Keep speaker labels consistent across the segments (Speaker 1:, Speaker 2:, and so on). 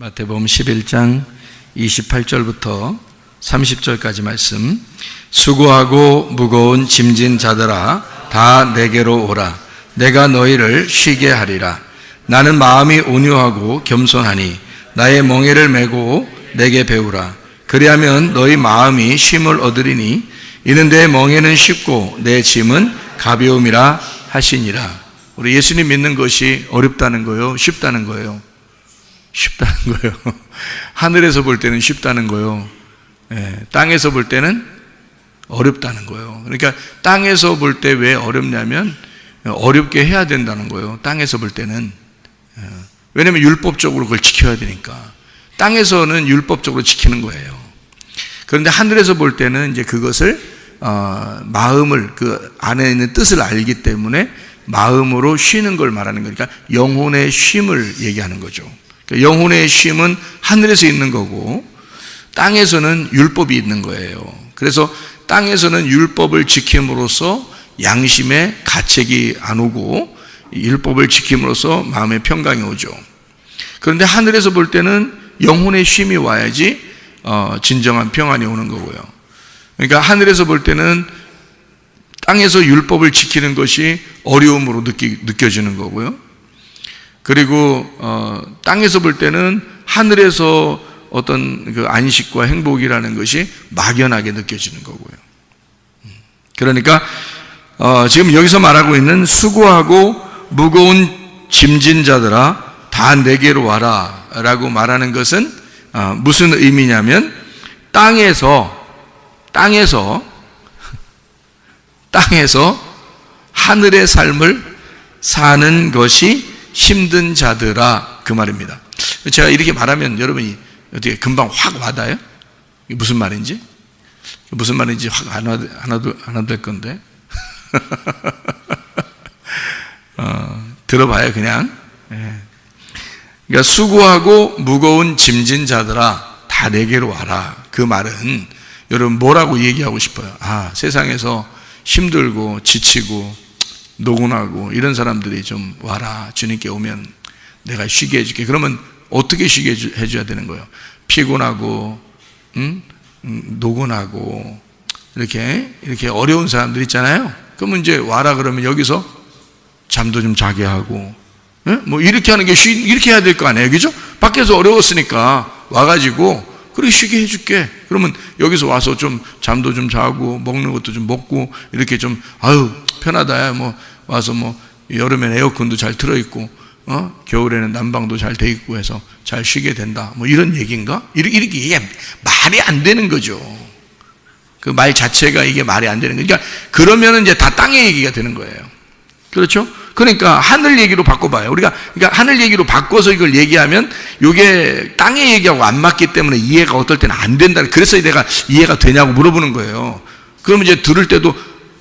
Speaker 1: 마태복음 11장 28절부터 30절까지 말씀. 수고하고 무거운 짐진 자들아 다 내게로 오라. 내가 너희를 쉬게 하리라. 나는 마음이 온유하고 겸손하니 나의 멍에를 메고 내게 배우라. 그리하면 너희 마음이 쉼을 얻으리니 이는 내 멍에는 쉽고 내 짐은 가벼움이라 하시니라. 우리 예수님 믿는 것이 어렵다는 거예요? 쉽다는 거예요? 쉽다는 거예요. 하늘에서 볼 때는 쉽다는 거예요. 땅에서 볼 때는 어렵다는 거예요. 그러니까 땅에서 볼 때 왜 어렵냐면 어렵게 해야 된다는 거예요. 땅에서 볼 때는. 왜냐하면 율법적으로 그걸 지켜야 되니까. 땅에서는 율법적으로 지키는 거예요. 그런데 하늘에서 볼 때는 이제 그것을 마음을, 그 안에 있는 뜻을 알기 때문에 마음으로 쉬는 걸 말하는 거니까 영혼의 쉼을 얘기하는 거죠. 영혼의 쉼은 하늘에서 있는 거고 땅에서는 율법이 있는 거예요. 그래서 땅에서는 율법을 지킴으로써 양심의 가책이 안 오고 율법을 지킴으로써 마음의 평강이 오죠. 그런데 하늘에서 볼 때는 영혼의 쉼이 와야지 진정한 평안이 오는 거고요. 그러니까 하늘에서 볼 때는 땅에서 율법을 지키는 것이 어려움으로 느껴지는 거고요. 그리고 땅에서 볼 때는 하늘에서 어떤 그 안식과 행복이라는 것이 막연하게 느껴지는 거고요. 그러니까 지금 여기서 말하고 있는 수고하고 무거운 짐진 자들아 다 내게로 와라 라고 말하는 것은 무슨 의미냐면 땅에서 하늘의 삶을 사는 것이 힘든 자들아, 그 말입니다. 제가 이렇게 말하면 여러분이 어떻게 금방 확 와닿아요? 이게 무슨 말인지? 무슨 말인지 확 안 와닿을 건데. 들어봐요, 그냥. 그러니까 수고하고 무거운 짐진 자들아 다 내게로 와라. 그 말은 여러분 뭐라고 얘기하고 싶어요? 세상에서 힘들고 지치고 노곤하고 이런 사람들이 좀 와라. 주님께 오면 내가 쉬게 해줄게. 그러면 어떻게 쉬게 해줘야 되는 거예요? 피곤하고 노곤하고 이렇게 어려운 사람들 있잖아요. 그러면 이제 와라 그러면 여기서 잠도 좀 자게 하고 뭐 이렇게 하는 게 이렇게 해야 될 거 아니에요, 그죠? 밖에서 어려웠으니까 와가지고 그래 쉬게 해줄게. 그러면 여기서 와서 좀 잠도 좀 자고 먹는 것도 좀 먹고 이렇게 좀 편하다. 뭐 와서 뭐 여름에는 에어컨도 잘 틀어 있고 겨울에는 난방도 잘 돼 있고 해서 잘 쉬게 된다. 뭐 이런 얘기인가? 이렇게 이게 말이 안 되는 거죠. 그 말 자체가 이게 말이 안 되는 거예요. 그러니까 그러면은 이제 다 땅의 얘기가 되는 거예요. 그렇죠? 그러니까 하늘 얘기로 바꿔봐요. 그러니까 하늘 얘기로 바꿔서 이걸 얘기하면 이게 땅의 얘기하고 안 맞기 때문에 이해가 어떨 때는 안 된다. 그래서 내가 이해가 되냐고 물어보는 거예요. 그러면 이제 들을 때도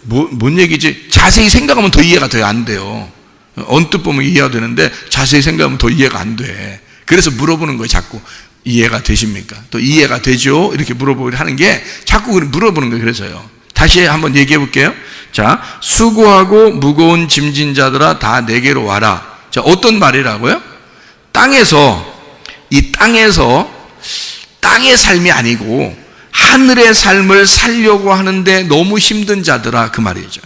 Speaker 1: 뭔 얘기지? 자세히 생각하면 더 이해가 더 안 돼요. 언뜻 보면 이해가 되는데 자세히 생각하면 더 이해가 안 돼. 그래서 물어보는 거예요. 자꾸 이해가 되십니까? 또 이해가 되죠? 이렇게 물어보고 하는 게 자꾸 물어보는 거예요. 그래서요. 다시 한번 얘기해 볼게요. 자, 수고하고 무거운 짐진 자들아 다 내게로 와라. 자, 어떤 말이라고요? 이 땅의 삶이 아니고 하늘의 삶을 살려고 하는데 너무 힘든 자들아, 그 말이죠.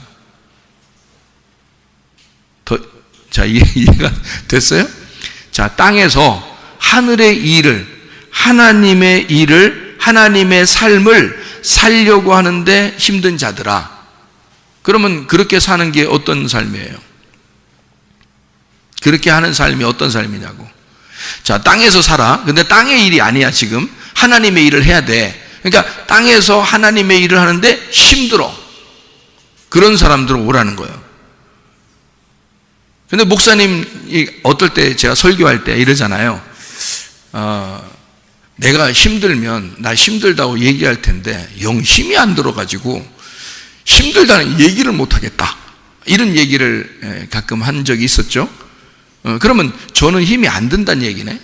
Speaker 1: 자, 이해가 됐어요? 자, 땅에서 하늘의 일을, 하나님의 삶을 살려고 하는데 힘든 자들아. 그러면 그렇게 사는 게 어떤 삶이에요? 그렇게 하는 삶이 어떤 삶이냐고. 자, 땅에서 살아. 근데 땅의 일이 아니야, 지금. 하나님의 일을 해야 돼. 그러니까 땅에서 하나님의 일을 하는데 힘들어. 그런 사람들은 오라는 거예요. 근데 목사님이 어떨 때 제가 설교할 때 이러잖아요. 내가 힘들면 나 힘들다고 얘기할 텐데 영 힘이 안 들어가지고 힘들다는 얘기를 못 하겠다. 이런 얘기를 가끔 한 적이 있었죠. 그러면 저는 힘이 안 든다는 얘기네.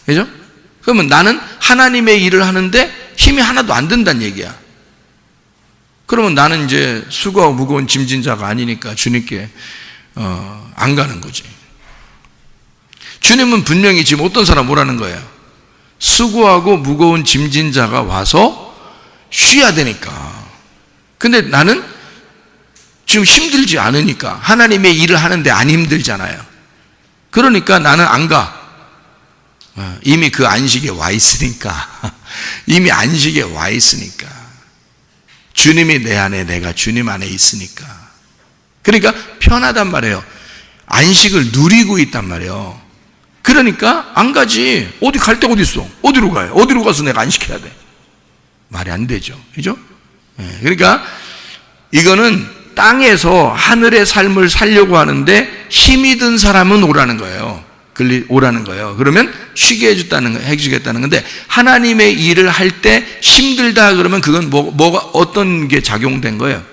Speaker 1: 그죠? 그러면 나는 하나님의 일을 하는데 힘이 하나도 안 든다는 얘기야. 그러면 나는 이제 수고하고 무거운 짐진 자가 아니니까 주님께 안 가는 거지. 주님은 분명히 지금 어떤 사람 오라는 거예요? 수고하고 무거운 짐진 자가 와서 쉬어야 되니까. 근데 나는 지금 힘들지 않으니까, 하나님의 일을 하는데 안 힘들잖아요. 그러니까 나는 안 가. 이미 그 안식에 와 있으니까. 이미 안식에 와 있으니까. 주님이 내 안에, 내가 주님 안에 있으니까. 그러니까 편하단 말이에요. 안식을 누리고 있단 말이에요. 그러니까 안 가지. 어디 갈 데 어디 있어? 어디로 가요? 어디로 가서 내가 안식해야 돼? 말이 안 되죠. 그죠? 그러니까 이거는 땅에서 하늘의 삶을 살려고 하는데 힘이 든 사람은 오라는 거예요. 오라는 거예요. 그러면 쉬게 해주겠다는 건데, 하나님의 일을 할 때 힘들다 그러면 그건 뭐가 어떤 게 작용된 거예요?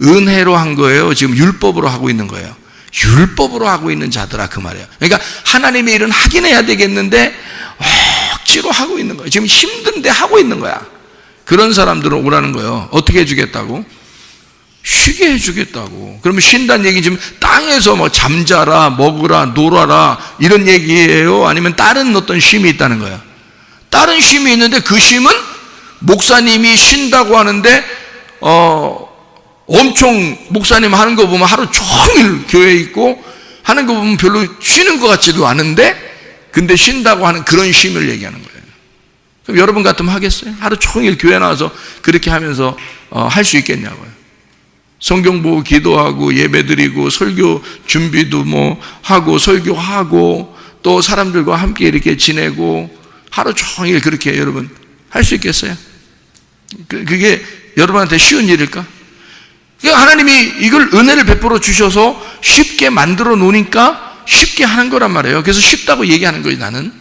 Speaker 1: 은혜로 한 거예요? 지금 율법으로 하고 있는 거예요? 율법으로 하고 있는 자들아, 그 말이에요. 그러니까 하나님의 일은 하긴 해야 되겠는데 억지로 하고 있는 거예요. 지금 힘든데 하고 있는 거야. 그런 사람들은 오라는 거예요. 어떻게 해주겠다고? 쉬게 해주겠다고. 그러면 쉰다는 얘기 지금 땅에서 뭐 잠자라, 먹으라, 놀아라 이런 얘기예요? 아니면 다른 어떤 쉼이 있다는 거야? 다른 쉼이 있는데 그 쉼은 목사님이 쉰다고 하는데 엄청 목사님 하는 거 보면 하루 종일 교회에 있고 하는 거 보면 별로 쉬는 것 같지도 않은데, 근데 쉰다고 하는 그런 쉼을 얘기하는 거예요. 그럼 여러분 같으면 하겠어요? 하루 종일 교회 나와서 그렇게 하면서 할 수 있겠냐고요. 성경 보고 기도하고 예배드리고 설교 준비도 뭐 하고 설교하고 또 사람들과 함께 이렇게 지내고 하루 종일 그렇게 여러분 할 수 있겠어요? 그게 여러분한테 쉬운 일일까? 그러니까 하나님이 이걸 은혜를 베풀어 주셔서 쉽게 만들어 놓으니까 쉽게 하는 거란 말이에요. 그래서 쉽다고 얘기하는 거예요, 나는.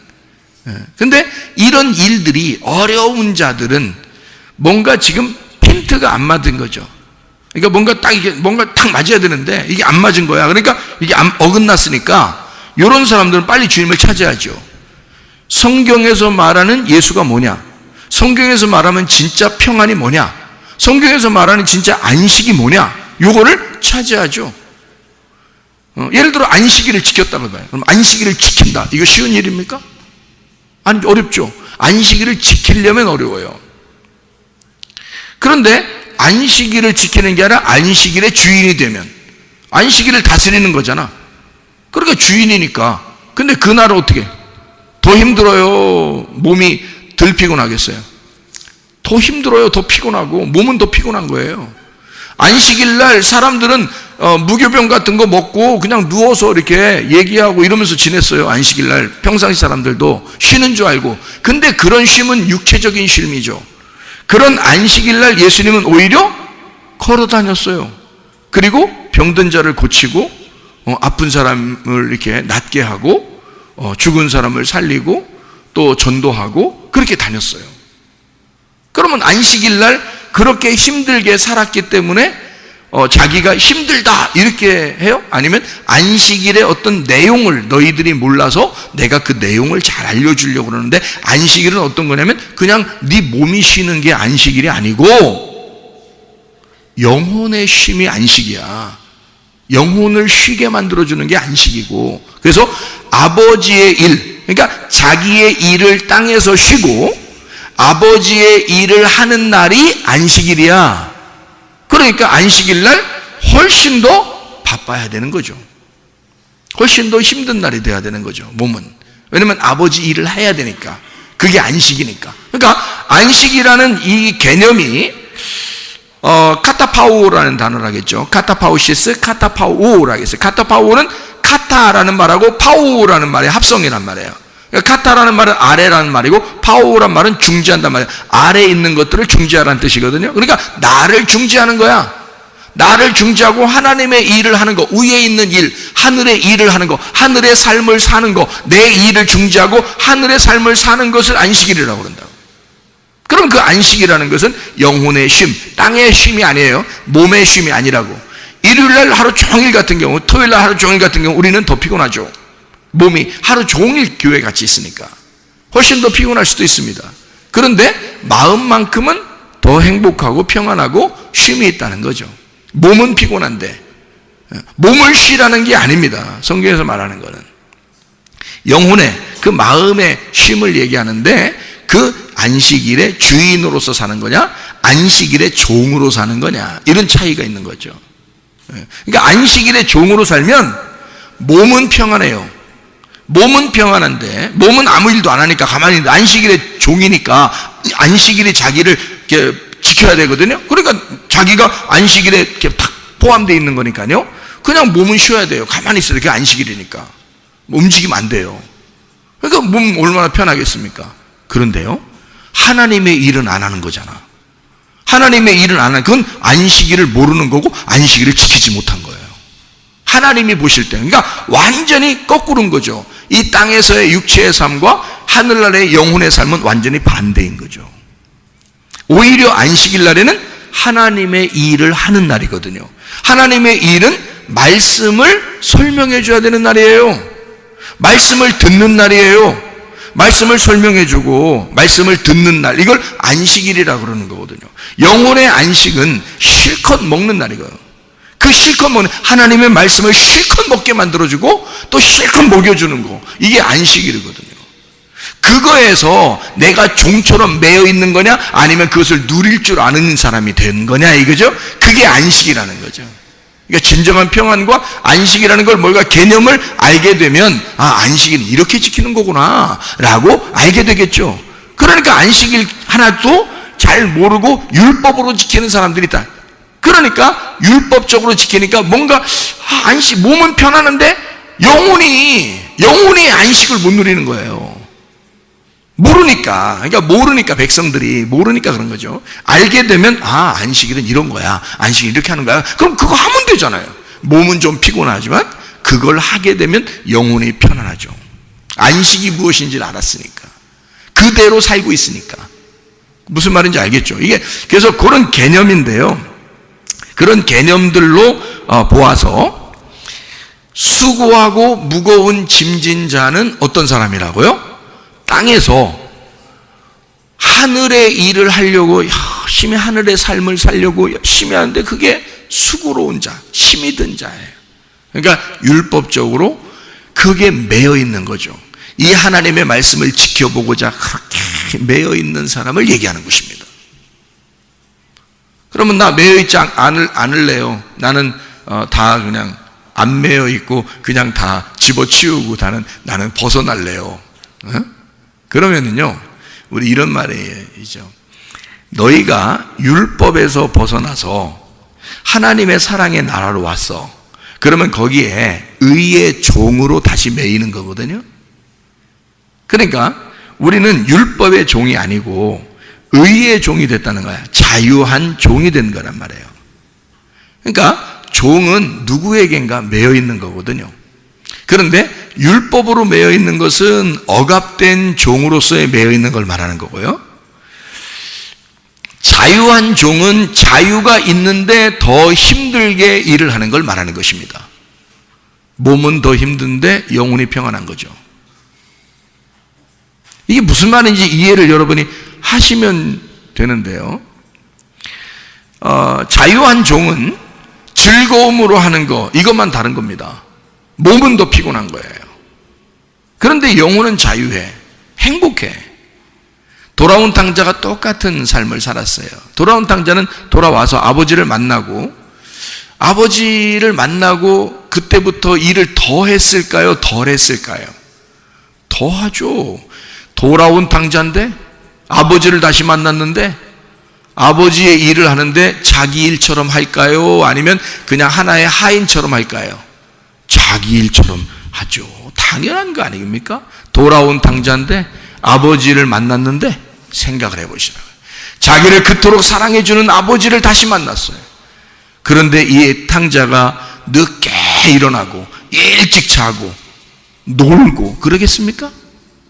Speaker 1: 근데 이런 일들이 어려운 자들은 뭔가 지금 핀트가 안 맞은 거죠. 그러니까 뭔가 딱 맞아야 되는데 이게 안 맞은 거야. 그러니까 이게 어긋났으니까 이런 사람들은 빨리 주님을 찾아야죠. 성경에서 말하는 예수가 뭐냐? 성경에서 말하면 진짜 평안이 뭐냐? 성경에서 말하는 진짜 안식이 뭐냐? 요거를 찾아야죠. 예를 들어 안식일을 지켰다고 봐요. 그럼 안식일을 지킨다. 이거 쉬운 일입니까? 아니, 어렵죠. 안식일을 지키려면 어려워요. 그런데 안식일을 지키는 게 아니라 안식일의 주인이 되면, 안식일을 다스리는 거잖아. 그러니까 주인이니까. 근데 그날은 어떻게? 더 힘들어요? 몸이 덜 피곤하겠어요? 더 힘들어요? 더 피곤하고 몸은 더 피곤한 거예요. 안식일날 사람들은 무교병 같은 거 먹고 그냥 누워서 이렇게 얘기하고 이러면서 지냈어요. 안식일날 평상시 사람들도 쉬는 줄 알고. 근데 그런 쉼은 육체적인 쉼이죠. 그런 안식일날 예수님은 오히려 걸어 다녔어요. 그리고 병든 자를 고치고 아픈 사람을 이렇게 낫게 하고 죽은 사람을 살리고 또 전도하고 그렇게 다녔어요. 그러면 안식일날 그렇게 힘들게 살았기 때문에 자기가 힘들다 이렇게 해요? 아니면 안식일의 어떤 내용을 너희들이 몰라서 내가 그 내용을 잘 알려주려고 그러는데, 안식일은 어떤 거냐면 그냥 네 몸이 쉬는 게 안식일이 아니고 영혼의 쉼이 안식이야. 영혼을 쉬게 만들어주는 게 안식이고, 그래서 아버지의 일, 그러니까 자기의 일을 땅에서 쉬고 아버지의 일을 하는 날이 안식일이야. 그러니까 안식일날 훨씬 더 바빠야 되는 거죠. 훨씬 더 힘든 날이 돼야 되는 거죠, 몸은. 왜냐면 아버지 일을 해야 되니까. 그게 안식이니까. 그러니까 안식이라는 이 개념이 카타파오라는 단어를 하겠죠. 카타파오시스, 카타파오라고 하겠어요. 카타파오는 카타라는 말하고 파오라는 말의 합성이란 말이에요. 그러니까 카타라는 말은 아래라는 말이고 파오란 말은 중지한단 말이에요. 아래에 있는 것들을 중지하라는 뜻이거든요. 그러니까 나를 중지하는 거야. 나를 중지하고 하나님의 일을 하는 거, 위에 있는 일, 하늘의 일을 하는 거, 하늘의 삶을 사는 거, 내 일을 중지하고 하늘의 삶을 사는 것을 안식일이라고 그런다고. 그럼 그 안식이라는 것은 영혼의 쉼, 땅의 쉼이 아니에요. 몸의 쉼이 아니라고. 일요일날 하루 종일 같은 경우, 토요일날 하루 종일 같은 경우 우리는 더 피곤하죠. 몸이 하루 종일 교회 같이 있으니까 훨씬 더 피곤할 수도 있습니다. 그런데 마음만큼은 더 행복하고 평안하고 쉼이 있다는 거죠. 몸은 피곤한데 몸을 쉬라는 게 아닙니다. 성경에서 말하는 거는 영혼의 그 마음의 쉼을 얘기하는데, 그 안식일의 주인으로서 사는 거냐, 안식일의 종으로 사는 거냐, 이런 차이가 있는 거죠. 그러니까 안식일의 종으로 살면 몸은 평안해요. 몸은 평안한데, 몸은 아무 일도 안 하니까 가만히 있는데, 안식일의 종이니까 안식일이 자기를 이렇게 지켜야 되거든요. 그러니까 자기가 안식일에 이렇게 탁 포함되어 있는 거니까요. 그냥 몸은 쉬어야 돼요. 가만히 있어요. 그게 안식일이니까. 움직이면 안 돼요. 그러니까 몸 얼마나 편하겠습니까? 그런데요, 하나님의 일은 안 하는 거잖아. 하나님의 일은 안 하는, 그건 안식일을 모르는 거고 안식일을 지키지 못한 거예요. 하나님이 보실 때, 그러니까 완전히 거꾸로인 거죠. 이 땅에서의 육체의 삶과 하늘나라의 영혼의 삶은 완전히 반대인 거죠. 오히려 안식일 날에는 하나님의 일을 하는 날이거든요. 하나님의 일은 말씀을 설명해 줘야 되는 날이에요. 말씀을 듣는 날이에요. 말씀을 설명해 주고 말씀을 듣는 날, 이걸 안식일이라고 그러는 거거든요. 영혼의 안식은 실컷 먹는 날이거든요. 그 실컷 먹는, 하나님의 말씀을 실컷 먹게 만들어주고 또 실컷 먹여주는 거, 이게 안식일이거든요. 그거에서 내가 종처럼 매여 있는 거냐, 아니면 그것을 누릴 줄 아는 사람이 된 거냐, 이거죠. 그게 안식이라는 거죠. 그러니까 진정한 평안과 안식이라는 걸, 뭔가 개념을 알게 되면, 아, 안식일은 이렇게 지키는 거구나 라고 알게 되겠죠. 그러니까 안식일 하나도 잘 모르고 율법으로 지키는 사람들이 있다. 그러니까 율법적으로 지키니까 뭔가 안식, 몸은 편안한데 영혼이 안식을 못 누리는 거예요. 모르니까. 그러니까 모르니까, 백성들이 모르니까 그런 거죠. 알게 되면, 아, 안식일은 이런 거야, 안식일 이렇게 하는 거야, 그럼 그거 하면 되잖아요. 몸은 좀 피곤하지만 그걸 하게 되면 영혼이 편안하죠. 안식이 무엇인지를 알았으니까, 그대로 살고 있으니까. 무슨 말인지 알겠죠? 이게 그래서 그런 개념인데요, 그런 개념들로 보아서 수고하고 무거운 짐진 자는 어떤 사람이라고요? 땅에서 하늘의 일을 하려고 열심히 하늘의 삶을 살려고 열심히 하는데, 그게 수고로운 자, 힘이 든 자예요. 그러니까 율법적으로 그게 매여 있는 거죠. 이 하나님의 말씀을 지켜보고자 그렇게 매여 있는 사람을 얘기하는 것입니다. 그러면 나 매여 있지 않을래요. 나는 다 그냥 안 매여 있고 그냥 다 집어치우고 나는 벗어날래요. 그러면은요, 우리 이런 말이죠. 너희가 율법에서 벗어나서 하나님의 사랑의 나라로 왔어. 그러면 거기에 의의 종으로 다시 매이는 거거든요. 그러니까 우리는 율법의 종이 아니고 의의 종이 됐다는 거야. 자유한 종이 된 거란 말이에요. 그러니까 종은 누구에겐가 매여 있는 거거든요. 그런데 율법으로 매여 있는 것은 억압된 종으로서의 매여 있는 걸 말하는 거고요. 자유한 종은 자유가 있는데 더 힘들게 일을 하는 걸 말하는 것입니다. 몸은 더 힘든데 영혼이 평안한 거죠. 이게 무슨 말인지 이해를 여러분이 하시면 되는데요. 자유한 종은 즐거움으로 하는 거, 이것만 다른 겁니다. 몸은 더 피곤한 거예요. 그런데 영혼은 자유해, 행복해. 돌아온 탕자가 똑같은 삶을 살았어요. 돌아온 탕자는 돌아와서 아버지를 만나고 그때부터 일을 더 했을까요, 덜 했을까요? 더 하죠. 돌아온 탕자인데 아버지를 다시 만났는데 아버지의 일을 하는데 자기 일처럼 할까요, 아니면 그냥 하나의 하인처럼 할까요? 자기 일처럼 하죠. 당연한 거 아닙니까? 돌아온 탕자인데 아버지를 만났는데, 생각을 해보시라고요. 자기를 그토록 사랑해주는 아버지를 다시 만났어요. 그런데 이 탕자가 늦게 일어나고 일찍 자고 놀고 그러겠습니까?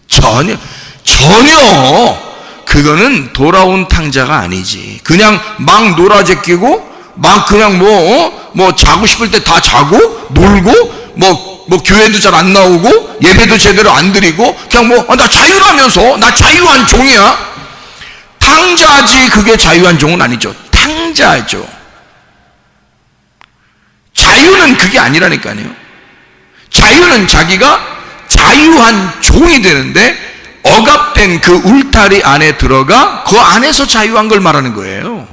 Speaker 1: 전혀 그거는 돌아온 탕자가 아니지. 그냥 막 놀아제끼고 막 그냥 뭐 자고 싶을 때 다 자고 놀고 뭐 교회도 잘 안 나오고 예배도 제대로 안 드리고 그냥 나 자유라면서, 나 자유한 종이야. 탕자지. 그게 자유한 종은 아니죠. 탕자죠. 자유는 그게 아니라니까요. 자유는 자기가 자유한 종이 되는데 억압된 그 울타리 안에 들어가 그 안에서 자유한 걸 말하는 거예요.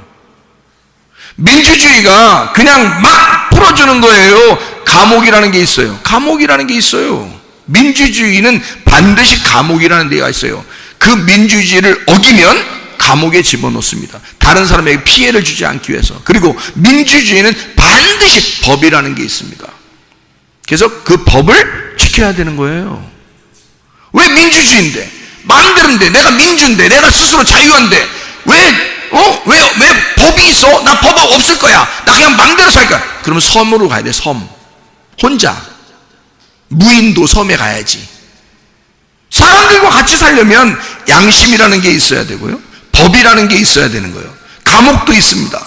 Speaker 1: 민주주의가 그냥 막 풀어주는 거예요. 감옥이라는 게 있어요. 감옥이라는 게 있어요. 민주주의는 반드시 감옥이라는 데가 있어요. 그 민주주의를 어기면 감옥에 집어넣습니다. 다른 사람에게 피해를 주지 않기 위해서. 그리고 민주주의는 반드시 법이라는 게 있습니다. 그래서 그 법을 지켜야 되는 거예요. 왜 민주주의인데, 마음대로인데, 내가 민주인데, 내가 스스로 자유한데 왜 법이 있어? 나 법 없을 거야. 나 그냥 마음대로 살 거야. 그러면 섬으로 가야 돼. 섬. 혼자 무인도 섬에 가야지. 사람들과 같이 살려면 양심이라는 게 있어야 되고요, 법이라는 게 있어야 되는 거예요. 감옥도 있습니다.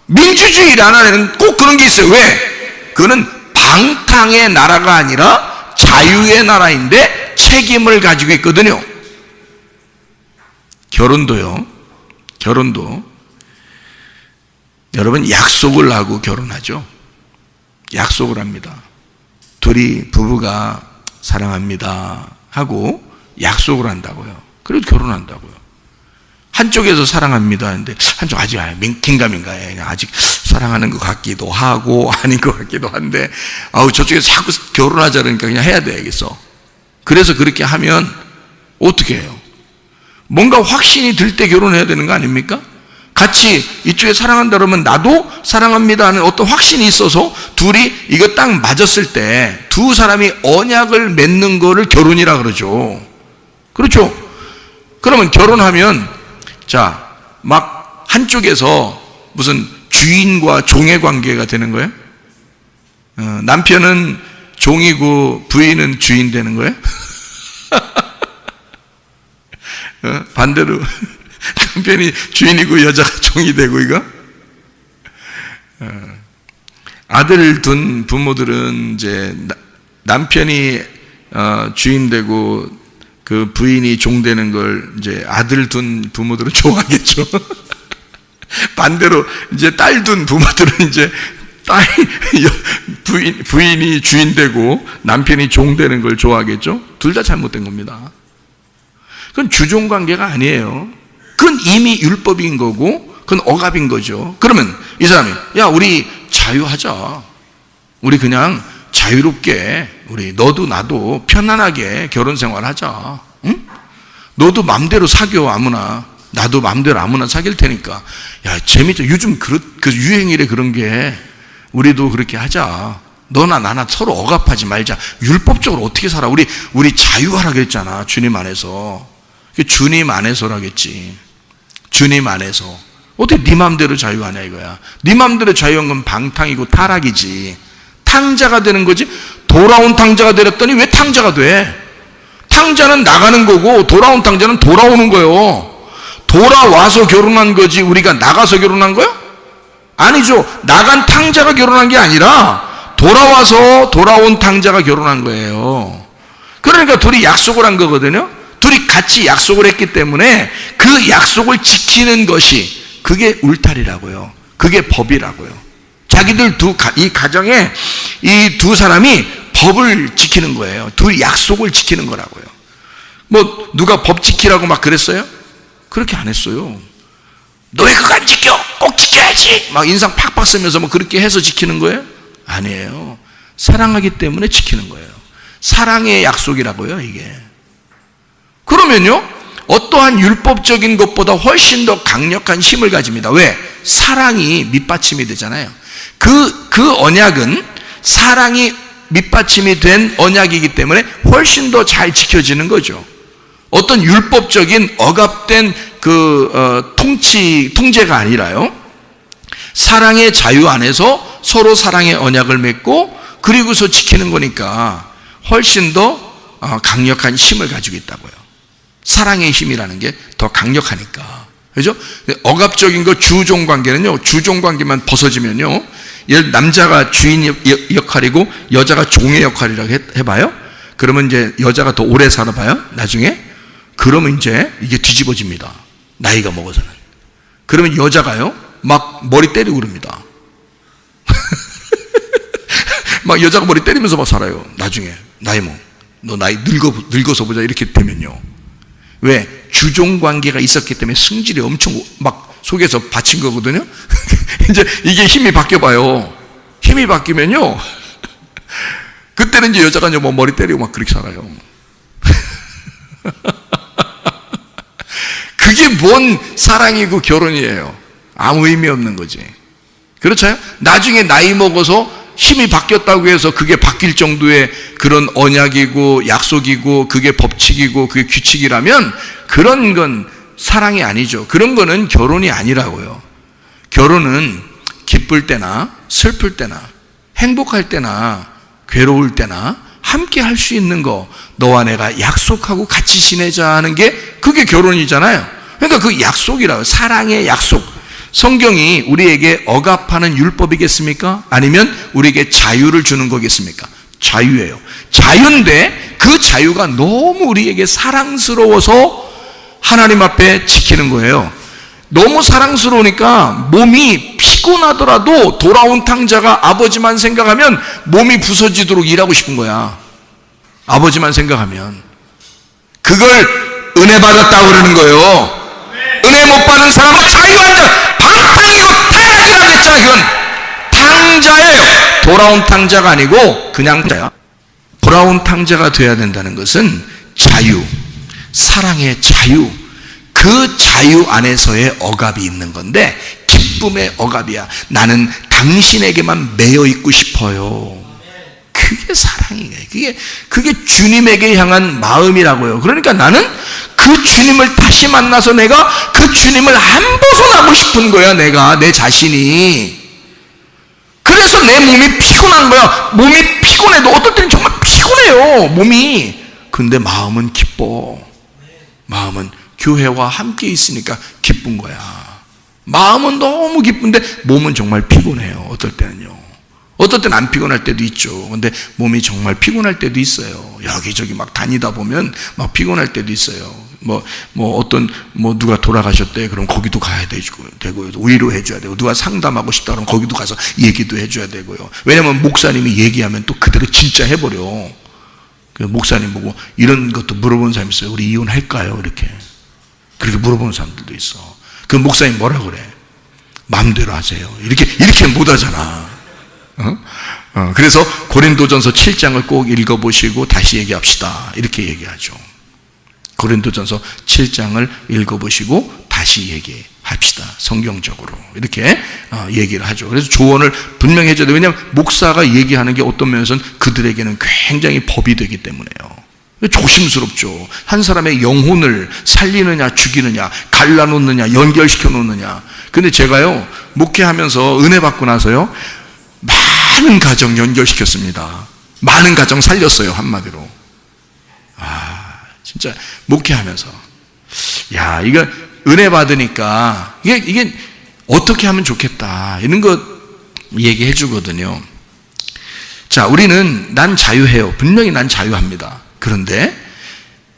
Speaker 1: 민주주의라는 꼭 그런 게 있어요. 왜? 그거는 방탕의 나라가 아니라 자유의 나라인데 책임을 가지고 있거든요. 결혼도 여러분 약속을 하고 결혼하죠. 약속을 합니다. 둘이 부부가 사랑합니다 하고 약속을 한다고요. 그래도 결혼한다고요. 한쪽에서 사랑합니다 하는데 한쪽 아직 긴가민가해. 아직 사랑하는 것 같기도 하고 아닌 것 같기도 한데 저쪽에서 자꾸 결혼하자 그러니까 그냥 해야 되겠어. 그래서 그렇게 하면 어떻게 해요? 뭔가 확신이 들 때 결혼해야 되는 거 아닙니까? 같이 이쪽에 사랑한다 그러면 나도 사랑합니다 하는 어떤 확신이 있어서 둘이 이거 딱 맞았을 때 두 사람이 언약을 맺는 거를 결혼이라 그러죠. 그렇죠? 그러면 결혼하면 자, 막 한쪽에서 무슨 주인과 종의 관계가 되는 거예요? 남편은 종이고 부인은 주인 되는 거예요? 반대로 남편이 주인이고 여자가 종이 되고 이거? 아들 둔 부모들은 이제 남편이 주인 되고 그 부인이 종 되는 걸 이제 아들 둔 부모들은 좋아하겠죠. 반대로 이제 딸 둔 부모들은 이제 부인이 주인 되고 남편이 종 되는 걸 좋아하겠죠. 둘 다 잘못된 겁니다. 그건 주종 관계가 아니에요. 그건 이미 율법인 거고 그건 억압인 거죠. 그러면 이 사람이 야 우리 자유하자. 우리 그냥 자유롭게 우리 너도 나도 편안하게 결혼 생활하자. 응? 너도 맘대로 사겨 아무나. 나도 맘대로 아무나 사귈 테니까. 야 재밌죠. 요즘 그 유행이래 그런 게. 우리도 그렇게 하자. 너나 나나 서로 억압하지 말자. 율법적으로 어떻게 살아? 우리 자유하라 그랬잖아. 주님 안에서. 주님 안에서라겠지. 주님 안에서. 어떻게 네 맘대로 자유하냐 이거야. 네 맘대로 자유한 건 방탕이고 타락이지. 탕자가 되는 거지. 돌아온 탕자가 되렸더니 왜 탕자가 돼? 탕자는 나가는 거고 돌아온 탕자는 돌아오는 거예요. 돌아와서 결혼한 거지 우리가 나가서 결혼한 거야? 아니죠. 나간 탕자가 결혼한 게 아니라 돌아와서 돌아온 탕자가 결혼한 거예요. 그러니까 둘이 약속을 한 거거든요. 둘이 같이 약속을 했기 때문에 그 약속을 지키는 것이 그게 울타리라고요. 그게 법이라고요. 자기들 이 가정에 이 두 사람이 법을 지키는 거예요. 둘이 약속을 지키는 거라고요. 뭐 누가 법 지키라고 막 그랬어요? 그렇게 안 했어요. 너 왜 그거 안 지켜? 꼭 지켜야지. 막 인상 팍팍 쓰면서 뭐 그렇게 해서 지키는 거예요? 아니에요. 사랑하기 때문에 지키는 거예요. 사랑의 약속이라고요, 이게. 그러면요, 어떠한 율법적인 것보다 훨씬 더 강력한 힘을 가집니다. 왜? 사랑이 밑받침이 되잖아요. 그 언약은 사랑이 밑받침이 된 언약이기 때문에 훨씬 더 잘 지켜지는 거죠. 어떤 율법적인 억압된 통제가 아니라요. 사랑의 자유 안에서 서로 사랑의 언약을 맺고 그리고서 지키는 거니까 훨씬 더 강력한 힘을 가지고 있다고요. 사랑의 힘이라는 게 더 강력하니까. 그죠? 억압적인 거 주종 관계는요. 주종 관계만 벗어지면요. 남자가 주인 역할이고 여자가 종의 역할이라고 해봐요. 그러면 이제 여자가 더 오래 살아봐요. 나중에. 그러면 이제 이게 뒤집어집니다. 나이가 먹어서는. 그러면 여자가요. 막 머리 때리고 그럽니다. 막 여자가 머리 때리면서 막 살아요. 나중에. 나이 먹. 너 나이 늙어서 보자 이렇게 되면요. 왜? 주종 관계가 있었기 때문에 승질이 엄청 막 속에서 받친 거거든요. 이제 이게 힘이 바뀌어봐요. 힘이 바뀌면요. 그때는 이제 여자가 이제 뭐 머리 때리고 막 그렇게 살아요. 그게 뭔 사랑이고 결혼이에요. 아무 의미 없는 거지. 그렇잖아요? 나중에 나이 먹어서 힘이 바뀌었다고 해서 그게 바뀔 정도의 그런 언약이고 약속이고 그게 법칙이고 그게 규칙이라면 그런 건 사랑이 아니죠. 그런 거는 결혼이 아니라고요. 결혼은 기쁠 때나 슬플 때나 행복할 때나 괴로울 때나 함께 할 수 있는 거, 너와 내가 약속하고 같이 지내자 하는 게 그게 결혼이잖아요. 그러니까 그 약속이라고, 사랑의 약속. 성경이 우리에게 억압하는 율법이겠습니까? 아니면 우리에게 자유를 주는 거겠습니까? 자유예요. 자유인데 그 자유가 너무 우리에게 사랑스러워서 하나님 앞에 지키는 거예요. 너무 사랑스러우니까 몸이 피곤하더라도 돌아온 탕자가 아버지만 생각하면 몸이 부서지도록 일하고 싶은 거야. 아버지만 생각하면. 그걸 은혜 받았다고 그러는 거예요. 은혜 못 받은 사람은 자유한 자, 방탕이고 태양이라고 했잖아요. 그건 탕자예요. 돌아온 탕자가 아니고 그냥 탕자야. 돌아온 탕자가 돼야 된다는 것은 자유, 사랑의 자유, 그 자유 안에서의 억압이 있는 건데 기쁨의 억압이야. 나는 당신에게만 매여 있고 싶어요. 그게 사랑이에요. 그게 주님에게 향한 마음이라고요. 그러니까 나는 그 주님을 다시 만나서 내가 그 주님을 안 벗어나고 싶은 거야. 내가 내 자신이. 그래서 내 몸이 피곤한 거야. 몸이 피곤해도 어떨 때는 정말 피곤해요. 몸이. 근데 마음은 기뻐. 마음은 교회와 함께 있으니까 기쁜 거야. 마음은 너무 기쁜데 몸은 정말 피곤해요. 어떨 때는요. 어떨 때는 안 피곤할 때도 있죠. 근데 몸이 정말 피곤할 때도 있어요. 여기저기 막 다니다 보면 막 피곤할 때도 있어요. 누가 돌아가셨대. 그럼 거기도 가야 되고요. 위로해줘야 되고, 누가 상담하고 싶다 그러면 거기도 가서 얘기도 해줘야 되고요. 왜냐면 목사님이 얘기하면 또 그대로 진짜 해버려. 그 목사님 보고 이런 것도 물어보는 사람이 있어요. 우리 이혼할까요? 이렇게. 그렇게 물어보는 사람들도 있어. 그 목사님 뭐라 그래? 마음대로 하세요. 이렇게 못 하잖아. 그래서 고린도전서 7장을 꼭 읽어보시고 다시 얘기합시다. 이렇게 얘기하죠. 고린도전서 7장을 읽어보시고 다시 얘기합시다. 성경적으로. 이렇게 얘기를 하죠. 그래서 조언을 분명히 해줘야 돼요. 왜냐하면 목사가 얘기하는 게 어떤 면에서는 그들에게는 굉장히 법이 되기 때문에요. 조심스럽죠. 한 사람의 영혼을 살리느냐 죽이느냐 갈라놓느냐 연결시켜 놓느냐. 근데 제가요 목회하면서 은혜 받고 나서요 많은 가정 연결시켰습니다. 많은 가정 살렸어요. 한마디로. 진짜 목회하면서 야 이거 은혜 받으니까 이게 어떻게 하면 좋겠다 이런 거 얘기해 주거든요. 자, 우리는 난 자유해요. 분명히 난 자유합니다. 그런데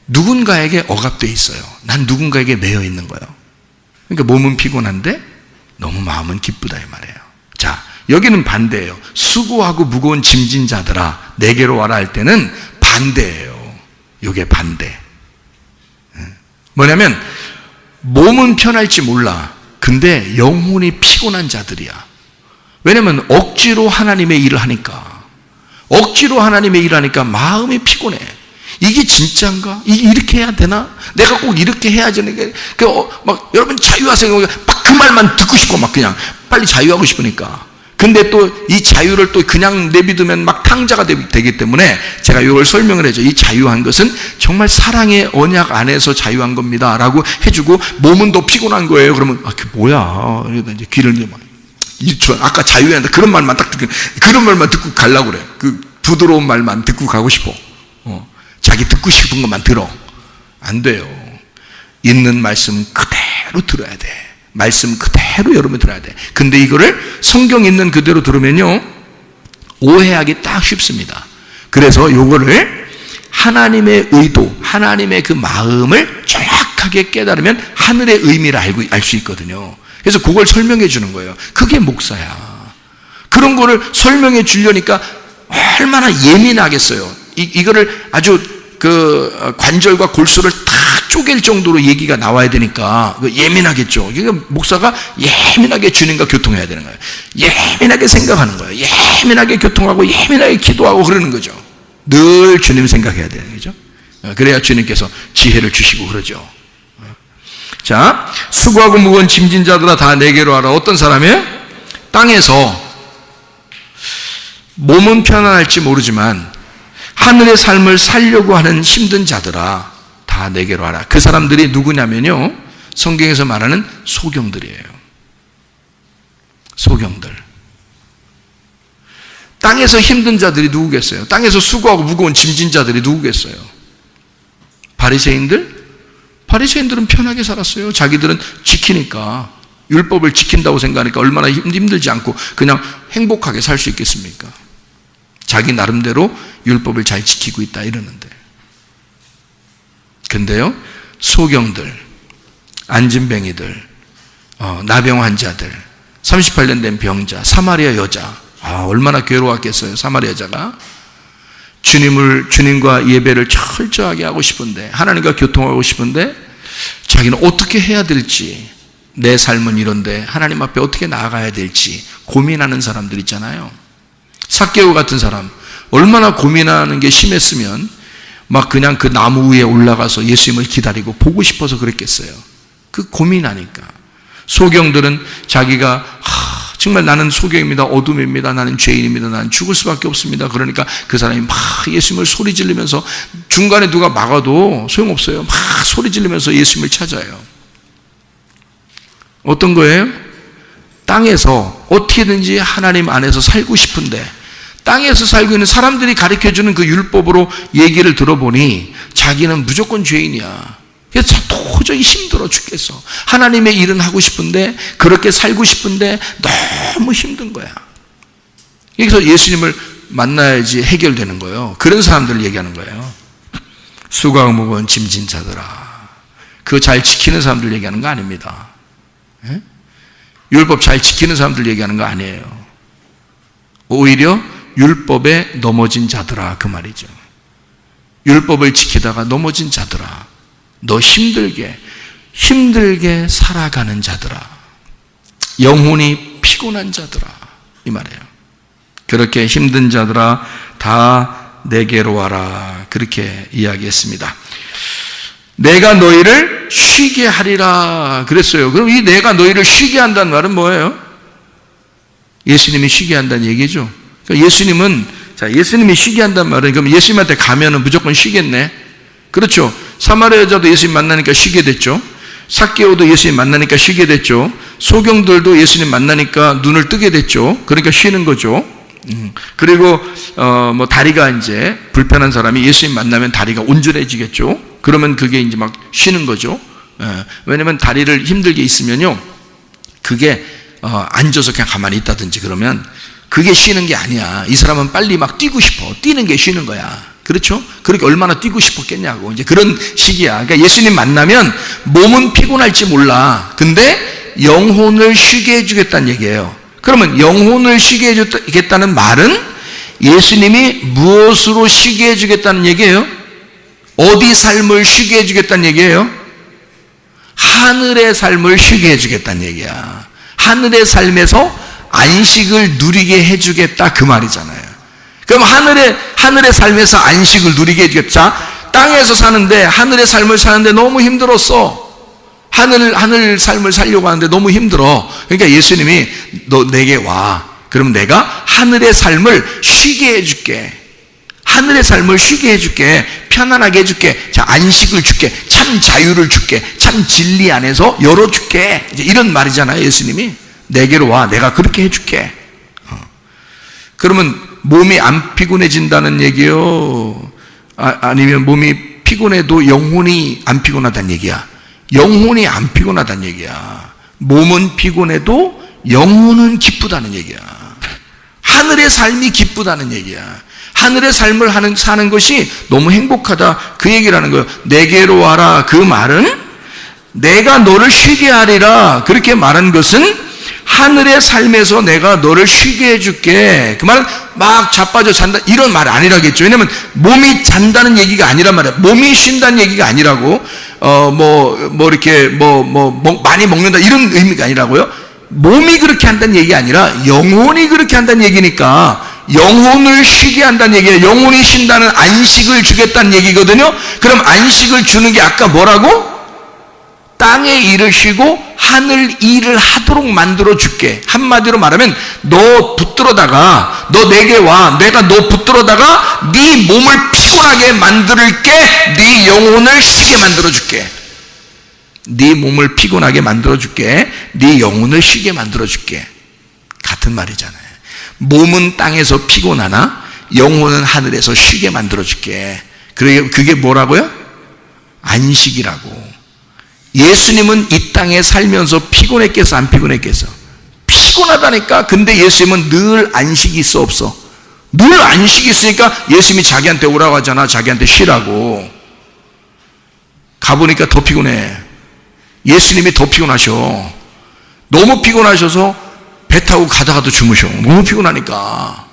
Speaker 1: 누군가에게 억압되어 있어요. 난 누군가에게 매여 있는 거예요. 그러니까 몸은 피곤한데 너무 마음은 기쁘다 이 말이에요. 자, 여기는 반대예요. 수고하고 무거운 짐진 자들아 내게로 와라 할 때는 반대예요. 이게 반대. 뭐냐면 몸은 편할지 몰라. 근데 영혼이 피곤한 자들이야. 왜냐면 억지로 하나님의 일을 하니까. 억지로 하나님의 일을 하니까 마음이 피곤해. 이게 진짜인가? 이게 이렇게 해야 되나? 내가 꼭 이렇게 해야지. 막 여러분 자유하세요. 막 그 말만 듣고 싶고 막 그냥 빨리 자유하고 싶으니까. 근데 또 이 자유를 또 그냥 내비두면 막 탕자가 되기 때문에 제가 이걸 설명을 해줘. 이 자유한 것은 정말 사랑의 언약 안에서 자유한 겁니다. 라고 해주고 몸은 더 피곤한 거예요. 그러면 그게 뭐야? 이러다 이제 귀를 막 아까 자유한다 그런 말만 딱 듣고 그런 말만 듣고 가려고 그래. 그 부드러운 말만 듣고 가고 싶어. 자기 듣고 싶은 것만 들어. 안 돼요. 있는 말씀 그대로 들어야 돼. 말씀 그대로 여러분이 들어야 돼. 근데 이거를 성경 있는 그대로 들으면요 오해하기 딱 쉽습니다. 그래서 요거를 하나님의 의도, 하나님의 그 마음을 정확하게 깨달으면 하늘의 의미를 알 수 있거든요. 그래서 그걸 설명해 주는 거예요. 그게 목사야. 그런 거를 설명해 주려니까 얼마나 예민하겠어요. 이거를 아주 그 관절과 골수를 다 쪼갤 정도로 얘기가 나와야 되니까 예민하겠죠. 그러니까 목사가 예민하게 주님과 교통해야 되는 거예요. 예민하게 생각하는 거예요. 예민하게 교통하고 예민하게 기도하고 그러는 거죠. 늘 주님 생각해야 되는 거죠. 그래야 주님께서 지혜를 주시고 그러죠. 자, 수고하고 무거운 짐진 자들아 다 내게로 와라. 어떤 사람이에요? 땅에서 몸은 편안할지 모르지만 하늘의 삶을 살려고 하는 힘든 자들아 다 내게로 와라. 그 사람들이 누구냐면요, 성경에서 말하는 소경들이에요. 소경들. 땅에서 힘든 자들이 누구겠어요? 땅에서 수고하고 무거운 짐진 자들이 누구겠어요? 바리새인들? 바리새인들은 편하게 살았어요. 자기들은 지키니까, 율법을 지킨다고 생각하니까 얼마나 힘들지 않고 그냥 행복하게 살 수 있겠습니까? 자기 나름대로 율법을 잘 지키고 있다 이러는데. 근데요, 소경들, 안진뱅이들, 나병 환자들, 38년 된 병자, 사마리아 여자, 얼마나 괴로웠겠어요. 사마리아 여자가 주님과 예배를 철저하게 하고 싶은데, 하나님과 교통하고 싶은데 자기는 어떻게 해야 될지, 내 삶은 이런데 하나님 앞에 어떻게 나아가야 될지 고민하는 사람들 있잖아요. 삭개오 같은 사람, 얼마나 고민하는 게 심했으면 막 그냥 그 나무 위에 올라가서 예수님을 기다리고 보고 싶어서 그랬겠어요. 그 고민하니까. 소경들은 자기가 정말 나는 소경입니다, 어둠입니다, 나는 죄인입니다, 나는 죽을 수밖에 없습니다. 그러니까 그 사람이 막 예수님을 소리 지르면서, 중간에 누가 막아도 소용없어요. 막 소리 지르면서 예수님을 찾아요. 어떤 거예요? 땅에서 어떻게든지 하나님 안에서 살고 싶은데, 땅에서 살고 있는 사람들이 가르쳐주는 그 율법으로 얘기를 들어보니 자기는 무조건 죄인이야. 그래서 도저히 힘들어 죽겠어. 하나님의 일은 하고 싶은데, 그렇게 살고 싶은데 너무 힘든 거야. 그래서 예수님을 만나야지 해결되는 거예요. 그런 사람들을 얘기하는 거예요. 수고하고 무거운 짐진 자들아. 그거 잘 지키는 사람들 얘기하는 거 아닙니다. 예? 율법 잘 지키는 사람들 얘기하는 거 아니에요. 오히려 율법에 넘어진 자들아, 그 말이죠. 율법을 지키다가 넘어진 자들아, 너 힘들게 살아가는 자들아, 영혼이 피곤한 자들아, 이 말이에요. 그렇게 힘든 자들아 다 내게로 와라, 그렇게 이야기했습니다. 내가 너희를 쉬게 하리라 그랬어요. 그럼 이 내가 너희를 쉬게 한다는 말은 뭐예요? 예수님이 쉬게 한다는 얘기죠. 그러니까 예수님이 쉬게 한다는 말은, 그럼 예수님한테 가면은 무조건 쉬겠네. 그렇죠. 사마리아 여자도 예수님 만나니까 쉬게 됐죠. 삭개오도 예수님 만나니까 쉬게 됐죠. 소경들도 예수님 만나니까 눈을 뜨게 됐죠. 그러니까 쉬는 거죠. 그리고 뭐 다리가 이제 불편한 사람이 예수님 만나면 다리가 온전해지겠죠. 그러면 그게 이제 막 쉬는 거죠. 왜냐면 다리를 힘들게 있으면요, 그게 앉아서 그냥 가만히 있다든지 그러면 그게 쉬는 게 아니야. 이 사람은 빨리 막 뛰고 싶어. 뛰는 게 쉬는 거야. 그렇죠? 그렇게 얼마나 뛰고 싶었겠냐고. 이제 그런 시기야. 그러니까 예수님 만나면 몸은 피곤할지 몰라. 근데 영혼을 쉬게 해주겠다는 얘기예요. 그러면 영혼을 쉬게 해주겠다는 말은 예수님이 무엇으로 쉬게 해주겠다는 얘기예요? 어디 삶을 쉬게 해주겠다는 얘기예요? 하늘의 삶을 쉬게 해주겠다는 얘기야. 하늘의 삶에서 안식을 누리게 해주겠다, 그 말이잖아요. 그럼 하늘의 삶에서 안식을 누리게 해주겠다. 땅에서 사는데, 하늘의 삶을 사는데 너무 힘들었어. 하늘 삶을 살려고 하는데 너무 힘들어. 그러니까 예수님이 너 내게 와. 그럼 내가 하늘의 삶을 쉬게 해줄게. 하늘의 삶을 쉬게 해줄게. 편안하게 해줄게. 자, 안식을 줄게. 참 자유를 줄게. 참 진리 안에서 열어줄게. 이제 이런 말이잖아요, 예수님이. 내게로 와. 내가 그렇게 해줄게. 그러면 몸이 안 피곤해진다는 얘기요? 아니면 몸이 피곤해도 영혼이 안 피곤하다는 얘기야? 영혼이 안 피곤하다는 얘기야. 몸은 피곤해도 영혼은 기쁘다는 얘기야. 하늘의 삶이 기쁘다는 얘기야. 하늘의 삶을 사는 것이 너무 행복하다, 그 얘기를 하는 거예요. 내게로 와라, 그 말은 내가 너를 쉬게 하리라, 그렇게 말한 것은 하늘의 삶에서 내가 너를 쉬게 해줄게. 그 말은 막 자빠져 잔다 이런 말 아니라겠죠. 왜냐면 몸이 잔다는 얘기가 아니란 말이야. 몸이 쉰다는 얘기가 아니라고 이렇게 많이 먹는다 이런 의미가 아니라고요. 몸이 그렇게 한다는 얘기가 아니라 영혼이 그렇게 한다는 얘기니까 영혼을 쉬게 한다는 얘기예요. 영혼이 쉰다는 안식을 주겠다는 얘기거든요. 그럼 안식을 주는 게 아까 뭐라고? 땅의 일을 쉬고 하늘 일을 하도록 만들어 줄게. 한마디로 말하면 너 붙들어다가 너 내게 와. 내가 너 붙들어다가 네 몸을 피곤하게 만들게. 네 영혼을 쉬게 만들어 줄게. 네 몸을 피곤하게 만들어 줄게. 네 영혼을 쉬게 만들어 줄게. 같은 말이잖아요. 몸은 땅에서 피곤하나 영혼은 하늘에서 쉬게 만들어 줄게. 그게 뭐라고요? 안식이라고. 예수님은 이 땅에 살면서 피곤했겠어, 안 피곤했겠어? 피곤하다니까. 근데 예수님은 늘 안식이 있어, 없어? 늘 안식이 있으니까 예수님이 자기한테 오라고 하잖아. 자기한테 쉬라고. 가보니까 더 피곤해. 예수님이 더 피곤하셔. 너무 피곤하셔서 배 타고 가다가도 주무셔. 너무 피곤하니까.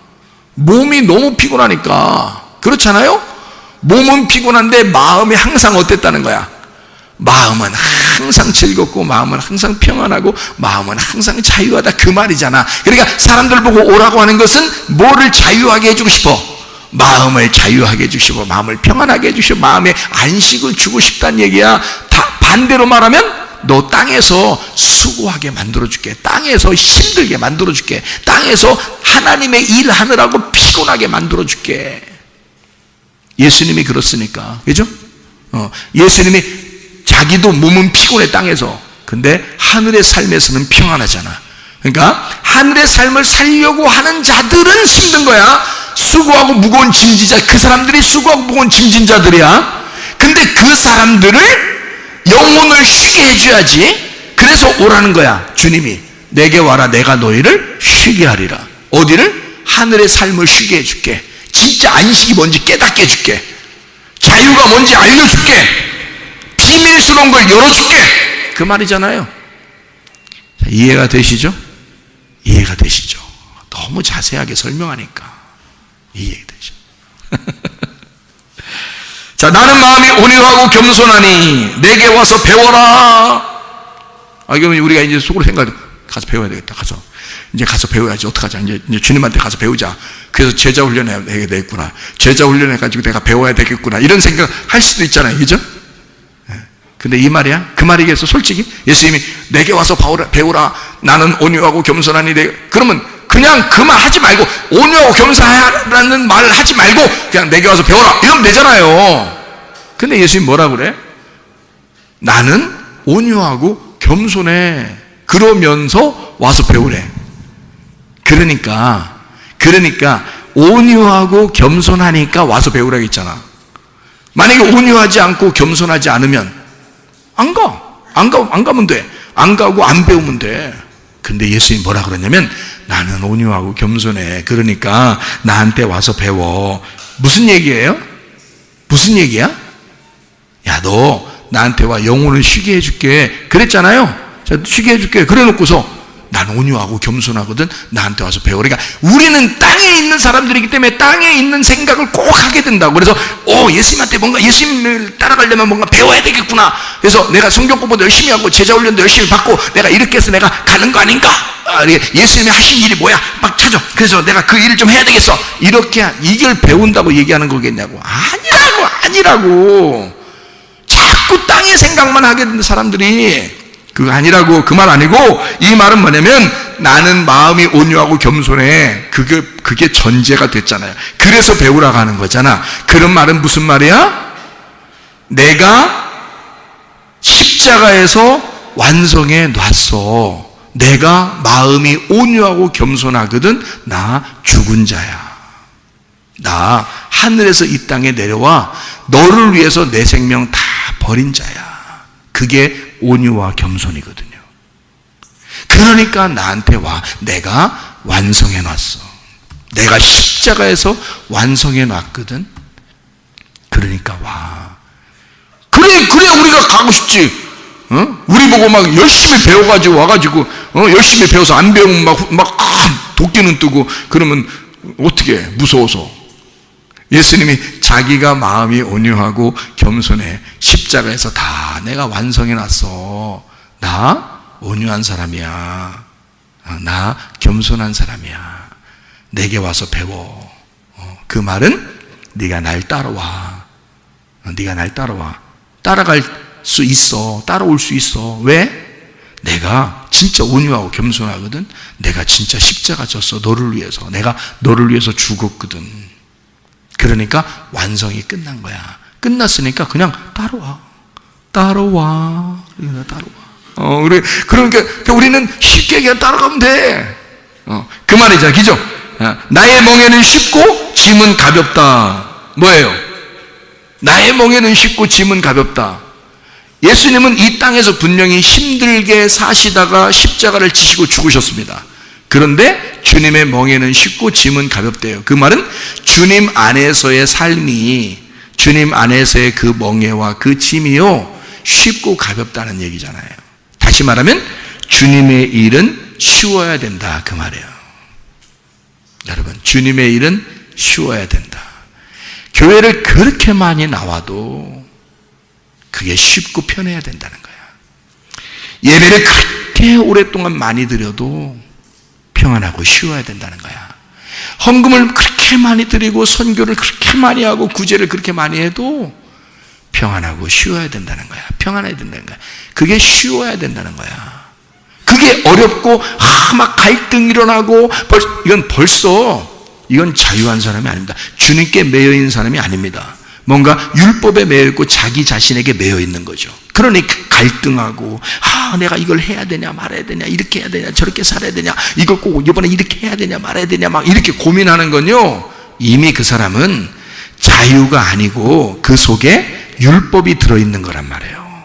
Speaker 1: 몸이 너무 피곤하니까. 그렇잖아요? 몸은 피곤한데 마음이 항상 어땠다는 거야? 마음은 항상 즐겁고 마음은 항상 평안하고 마음은 항상 자유하다 그 말이잖아. 그러니까 사람들 보고 오라고 하는 것은 뭐를 자유하게 해주고 싶어? 마음을 자유하게 해주시고 마음을 평안하게 해주시고 마음에 안식을 주고 싶다는 얘기야. 다 반대로 말하면 너 땅에서 수고하게 만들어줄게. 땅에서 힘들게 만들어줄게. 땅에서 하나님의 일하느라고 피곤하게 만들어줄게. 예수님이 그렇으니까. 그죠? 예수님이 자기도 몸은 피곤해 땅에서. 근데 하늘의 삶에서는 평안하잖아. 그러니까 하늘의 삶을 살려고 하는 자들은 힘든 거야. 수고하고 무거운 짐진자, 그 사람들이 수고하고 무거운 짐진자들이야. 근데 그 사람들을 영혼을 쉬게 해줘야지. 그래서 오라는 거야. 주님이 내게 와라. 내가 너희를 쉬게 하리라. 어디를? 하늘의 삶을 쉬게 해줄게. 진짜 안식이 뭔지 깨닫게 해줄게. 자유가 뭔지 알려줄게. 비밀스러운 걸 열어줄게. 그 말이잖아요. 이해가 되시죠? 이해가 되시죠? 너무 자세하게 설명하니까 이해가 되죠. 자, 나는 마음이 온유하고 겸손하니 내게 와서 배워라. 그러면 우리가 이제 속으로 생각해, 가서 배워야 되겠다. 이제 가서 배워야지. 어떡하자. 이제 주님한테 가서 배우자. 그래서 제자 훈련해야 되겠구나. 제자 훈련해가지고 내가 배워야 되겠구나. 이런 생각 할 수도 있잖아요. 그죠? 근데 이 말이야? 그 말이겠어? 솔직히? 예수님이 내게 와서 배우라. 나는 온유하고 겸손하니 그러면 그냥 그 말 하지 말고 온유하고 겸손하라는 말을 하지 말고 그냥 내게 와서 배워라. 이러면 되잖아요. 근데 예수님 뭐라 그래? 나는 온유하고 겸손해. 그러면서 와서 배우래. 그러니까 온유하고 겸손하니까 와서 배우라고 했잖아. 만약에 온유하지 않고 겸손하지 않으면 안 가면 돼. 안 가고 안 배우면 돼. 근데 예수님이 뭐라 그러냐면 나는 온유하고 겸손해. 그러니까 나한테 와서 배워. 무슨 얘기예요? 무슨 얘기야? 야, 너 나한테 와. 영혼을 쉬게 해줄게. 그랬잖아요. 자, 쉬게 해줄게. 그래 놓고서 난 온유하고 겸손하거든. 나한테 와서 배워. 그러니까 우리는 땅에 있는 사람들이기 때문에 땅에 있는 생각을 꼭 하게 된다고. 그래서 예수님한테 뭔가 예수님을 따라가려면 뭔가 배워야 되겠구나. 그래서 내가 성경 공부도 열심히 하고 제자 훈련도 열심히 받고 내가 이렇게 해서 내가 가는 거 아닌가? 예수님이 하신 일이 뭐야? 막 찾아. 그래서 내가 그 일을 좀 해야 되겠어. 이렇게 이걸 배운다고 얘기하는 거겠냐고. 아니라고. 자꾸 땅의 생각만 하게 되는 사람들이 그거 아니라고. 그 말 아니고 이 말은 뭐냐면 나는 마음이 온유하고 겸손해. 그게 전제가 됐잖아요. 그래서 배우라고 하는 거잖아. 그런 말은 무슨 말이야? 내가 십자가에서 완성해 놨어. 내가 마음이 온유하고 겸손하거든. 나 죽은 자야. 나 하늘에서 이 땅에 내려와 너를 위해서 내 생명 다 버린 자야. 그게 온유와 겸손이거든요. 그러니까 나한테 와. 내가 완성해 놨어. 내가 십자가에서 완성해 놨거든. 그러니까 와. 그래 우리가 가고 싶지. 우리 보고 막 열심히 배워가지고 와가지고 열심히 배워서 안 배우면 막 도끼는 뜨고 그러면 어떻게 무서워서. 예수님이 자기가 마음이 온유하고 겸손해 십자가에서 다 내가 완성해놨어. 나 온유한 사람이야. 나 겸손한 사람이야. 내게 와서 배워. 그 말은 네가 날 따라와. 네가 날 따라와. 따라갈 수 있어. 따라올 수 있어. 왜? 내가 진짜 온유하고 겸손하거든. 내가 진짜 십자가 졌어. 너를 위해서. 내가 너를 위해서 죽었거든. 그러니까 완성이 끝난 거야. 끝났으니까 그냥 따라와. 따라와. 그러니까 우리는 쉽게 그냥 따라가면 돼. 그 말이잖아. 그죠? 나의 멍에는 쉽고 짐은 가볍다. 뭐예요? 나의 멍에는 쉽고 짐은 가볍다. 예수님은 이 땅에서 분명히 힘들게 사시다가 십자가를 지시고 죽으셨습니다. 그런데 주님의 멍에는 쉽고 짐은 가볍대요. 그 말은 주님 안에서의 삶이, 주님 안에서의 그 멍에와 그 짐이요 쉽고 가볍다는 얘기잖아요. 다시 말하면 주님의 일은 쉬워야 된다, 그 말이에요. 여러분, 주님의 일은 쉬워야 된다. 교회를 그렇게 많이 나와도 그게 쉽고 편해야 된다는 거야. 예배를 그렇게 오랫동안 많이 드려도 평안하고 쉬워야 된다는 거야. 헌금을 그렇게 많이 드리고 선교를 그렇게 많이 하고 구제를 그렇게 많이 해도 평안하고 쉬워야 된다는 거야. 평안해야 된다는 거야. 그게 쉬워야 된다는 거야. 그게 어렵고 막 갈등 일어나고 이건 자유한 사람이 아닙니다. 주님께 매여 있는 사람이 아닙니다. 뭔가 율법에 매여 있고 자기 자신에게 매여 있는 거죠. 그러니 갈등하고 내가 이걸 해야 되냐 말아야 되냐, 이렇게 해야 되냐 저렇게 살아야 되냐, 이거 꼭 이번에 이렇게 해야 되냐 말아야 되냐 막 이렇게 고민하는 건요, 이미 그 사람은 자유가 아니고 그 속에 율법이 들어있는 거란 말이에요.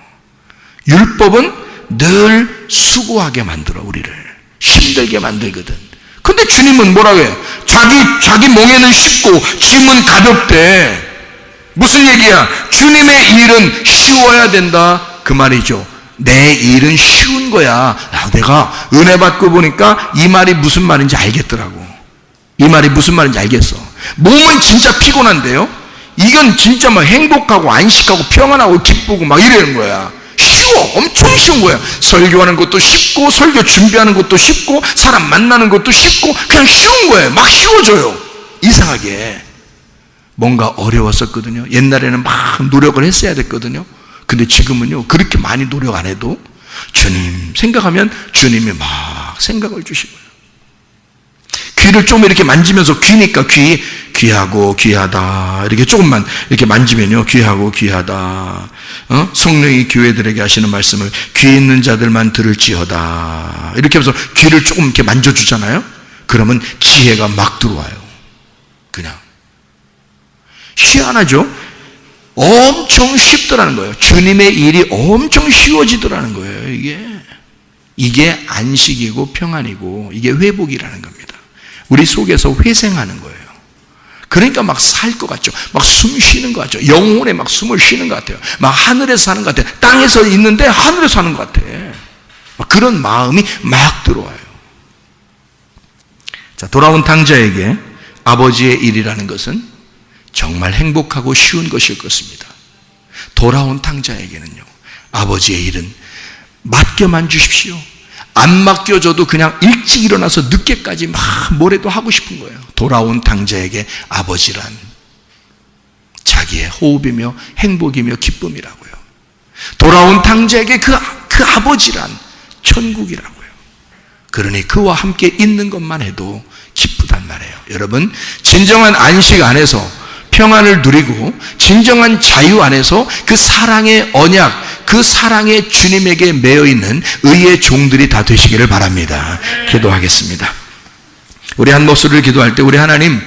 Speaker 1: 율법은 늘 수고하게 만들어. 우리를 힘들게 만들거든. 근데 주님은 뭐라고 해요? 자기 멍에는 쉽고 짐은 가볍대. 무슨 얘기야? 주님의 일은 쉬워야 된다, 그 말이죠. 내 일은 쉬운 거야. 내가 은혜 받고 보니까 이 말이 무슨 말인지 알겠더라고. 이 말이 무슨 말인지 알겠어. 몸은 진짜 피곤한데요, 이건 진짜 막 행복하고 안식하고 평안하고 기쁘고 막 이러는 거야. 쉬워. 엄청 쉬운 거야. 설교하는 것도 쉽고, 설교 준비하는 것도 쉽고, 사람 만나는 것도 쉽고, 그냥 쉬운 거예요. 막 쉬워져요. 이상하게 뭔가 어려웠었거든요. 옛날에는 막 노력을 했어야 됐거든요. 근데 지금은요, 그렇게 많이 노력 안 해도 주님 생각하면 주님이 막 생각을 주시고요. 귀를 좀 이렇게 만지면서, 귀니까 귀하고 귀하다 이렇게 조금만 이렇게 만지면요, 귀하고 귀하다. 성령이 교회들에게 하시는 말씀을 귀 있는 자들만 들을지어다 이렇게 하면서 귀를 조금 이렇게 만져주잖아요. 그러면 지혜가 막 들어와요. 그냥 희한하죠? 엄청 쉽더라는 거예요. 주님의 일이 엄청 쉬워지더라는 거예요. 이게 안식이고 평안이고 이게 회복이라는 겁니다. 우리 속에서 회생하는 거예요. 그러니까 막 살 것 같죠. 막 숨 쉬는 것 같죠. 영혼에 막 숨을 쉬는 것 같아요. 막 하늘에서 사는 것 같아요. 땅에서 있는데 하늘에서 사는 것 같아. 막 그런 마음이 막 들어와요. 자, 돌아온 탕자에게 아버지의 일이라는 것은 정말 행복하고 쉬운 것일 것입니다. 돌아온 탕자에게는요, 아버지의 일은 맡겨만 주십시오. 안 맡겨줘도 그냥 일찍 일어나서 늦게까지 막 뭐래도 하고 싶은 거예요. 돌아온 탕자에게 아버지란 자기의 호흡이며 행복이며 기쁨이라고요. 돌아온 탕자에게 그 아버지란 천국이라고요. 그러니 그와 함께 있는 것만 해도 기쁘단 말이에요. 여러분, 진정한 안식 안에서 평안을 누리고 진정한 자유 안에서 그 사랑의 언약, 그 사랑의 주님에게 매여있는 의의 종들이 다 되시기를 바랍니다. 기도하겠습니다. 우리 한 목소리를 기도할 때, 우리 하나님,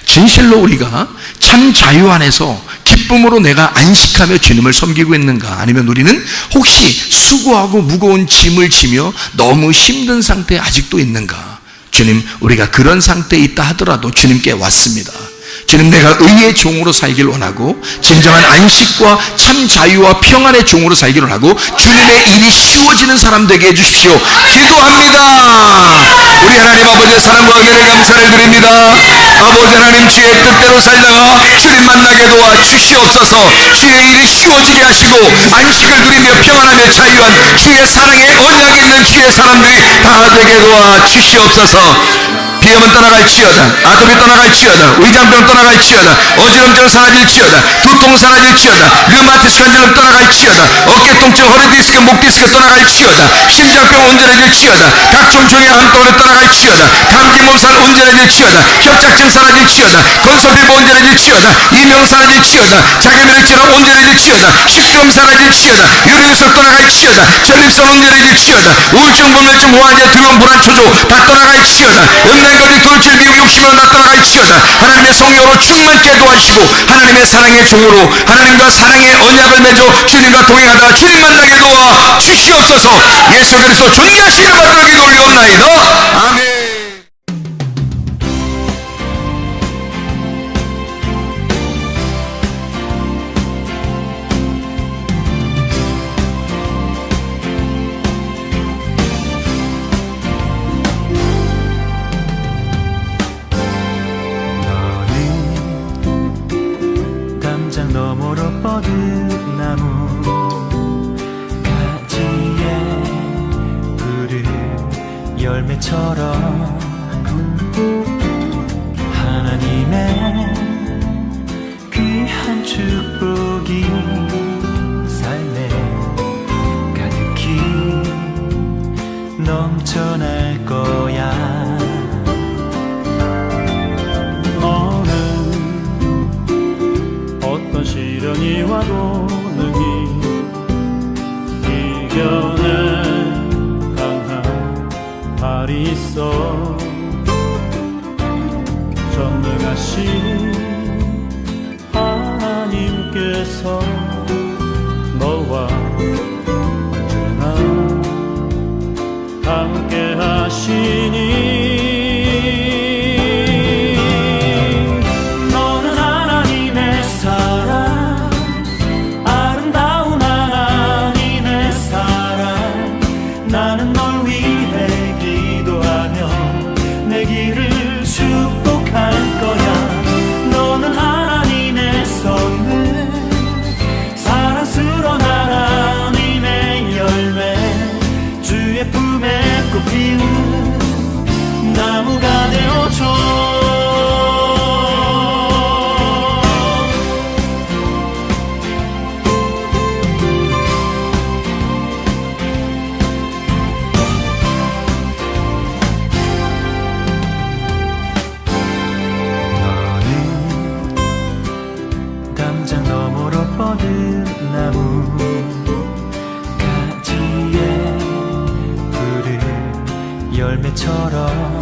Speaker 1: 진실로 우리가 참 자유 안에서 기쁨으로 내가 안식하며 주님을 섬기고 있는가? 아니면 우리는 혹시 수고하고 무거운 짐을 지며 너무 힘든 상태에 아직도 있는가? 주님, 우리가 그런 상태에 있다 하더라도 주님께 왔습니다. 주님, 내가 의의 종으로 살길 원하고 진정한 안식과 참 자유와 평안의 종으로 살길 원하고 주님의 일이 쉬워지는 사람 되게 해주십시오. 기도합니다. 우리 하나님 아버지의 사랑과 은혜를 감사를 드립니다. 아버지 하나님, 주의 뜻대로 살다가 주님 만나게 도와 주시옵소서. 주의 일이 쉬워지게 하시고 안식을 누리며 평안하며 자유한 주의 사랑에 언약이 있는 주의 사람들이 다 되게 도와 주시옵소서. 비염은 떠나갈지어다, 아토피 떠나갈지어다, 위장병 떠나갈지어다, 어지럼증 사라질지어다, 두통 사라질지어다, 류마티스 관절염 떠나갈지어다, 어깨 통증, 허리 디스크, 목 디스크 떠나갈지어다, 심장병 온전해질지어다, 각종 종의 암덩어리 떠나갈지어다, 감기 몸살 온전해질지어다, 협착증 사라질지어다, 건설피부 온전해질지어다, 이명 사라질지어다, 자기면역질환 온전해질지어다, 식도염 사라질지어다, 유리유석 떠나갈지어다, 전립선 온전해질지어다, 우울증, 불면증, 호환제, 두려움, 불안, 초조 다 떠나갈지어다, 음란거리, 돌출, 미움, 욕심으로 다 떠나갈지어다. 하나님의 성령으로 충만케 도와주시고 하나님의 사랑의 종으로 하나님과 사랑의 언약을 맺어 주님과 동행하다가 주님 만나게 도와 주시옵소서. 예수 그리스도 존귀하신 이름 받들어 기도 올리옵나이다. 아멘.
Speaker 2: 열매처럼 하나님의 귀한 축복이 삶에 가득히 넘쳐날 거야.
Speaker 3: 너는 어떤 시련이 와도 능히 이겨내 발이 있어. 전능하신 하나님께서 너와 언제나 함께 하시니 너는 하나님의 사랑, 아름다운 하나님의 사랑. 나는 널 위해 내 길을 축복할 거야. 너는 하나님의 선물, 사랑스러운 하나님의 열매, 주의 품에 꽃피운 나무가 되어줘.
Speaker 2: 뻗은 나무 가지에 푸른 열매처럼